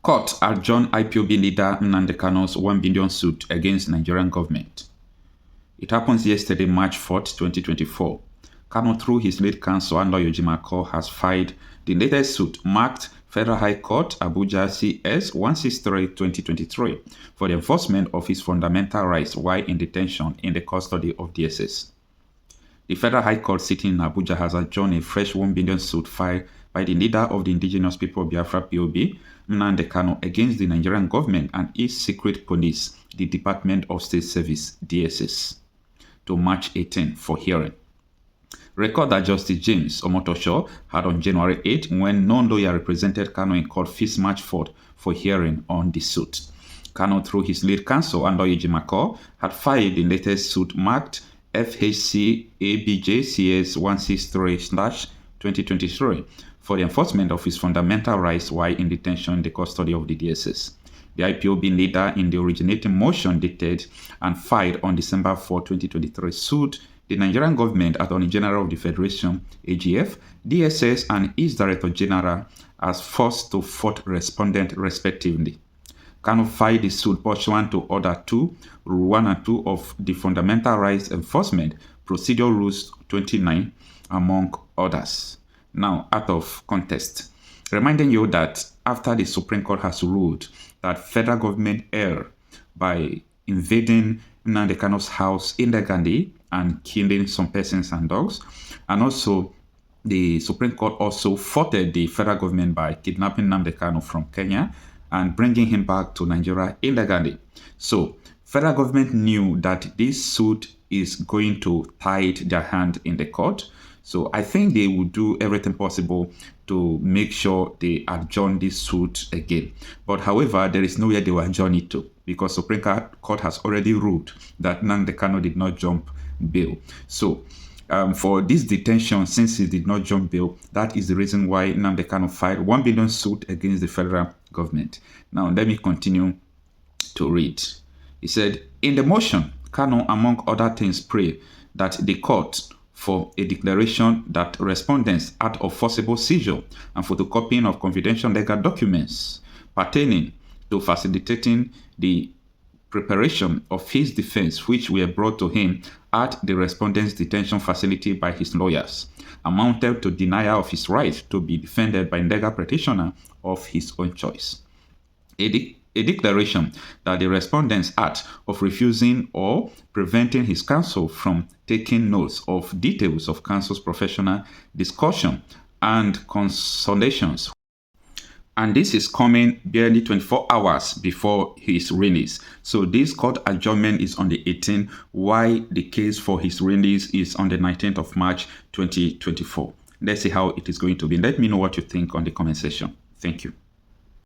Court adjourned IPOB leader Nnamdi Kanu's 1 billion suit against Nigerian government. It happens yesterday, March 4, 2024. Kanu, through his lead counsel, Nnamdi, has filed the latest suit marked Federal High Court, Abuja CS 163-2023 for the enforcement of his fundamental rights while in detention in the custody of DSS. The Federal High Court sitting in Abuja has adjourned a fresh 1 billion suit filed by the leader of the Indigenous People of Biafra POB, Nnamdi Kanu, against the Nigerian government and its secret police, the Department of State Service, DSS, to March 18 for hearing. Record that Justice James Omotosho had on January 8 when no lawyer represented Kanu in court fixed March 4 for hearing on the suit. Kanu, through his lead counsel, Nnamdi, had filed the latest suit marked FHC ABJCS 163/2023 for the enforcement of his fundamental rights while in detention in the custody of the DSS. The IPOB leader, in the originating motion dated and filed on December 4, 2023, sued the Nigerian government, Attorney General of the Federation, AGF, DSS, and its Director General as first to fourth respondent, respectively. Kanu filed the suit pursuant to Order 2, Rule 1 and 2 of the Fundamental Rights Enforcement Procedure Rules 29, among others. Now, out of context, reminding you that after the Supreme Court has ruled that federal government erred by invading Nnamdi Kanu's house illegally and killing some persons and dogs, and also the Supreme Court also faulted the federal government by kidnapping Nnamdi Kanu from Kenya and bringing him back to Nigeria illegally. So, federal government knew that this suit is going to tie their hand in the court. So I think they will do everything possible to make sure they adjourn this suit again. But however, there is nowhere they will adjourn it to, because Supreme Court has already ruled that Nnamdi Kanu did not jump bail. So for this detention, since he did not jump bail, that is the reason why Nnamdi Kanu filed 1 billion suit against the federal government. Now let me continue to read. He said, in the motion, Kanu, among other things, prayed that the court for a declaration that respondents act of forcible seizure and photocopying of confidential legal documents pertaining to facilitating the preparation of his defense, which were brought to him at the respondent's detention facility by his lawyers, amounted to denial of his right to be defended by a legal practitioner of his own choice. A declaration that the respondent's act of refusing or preventing his counsel from taking notes of details of counsel's professional discussion and consultations. And this is coming barely 24 hours before his release. So this court adjournment is on the 18th, while the case for his release is on the 19th of March 2024. Let's see how it is going to be. Let me know what you think on the comment section. Thank you.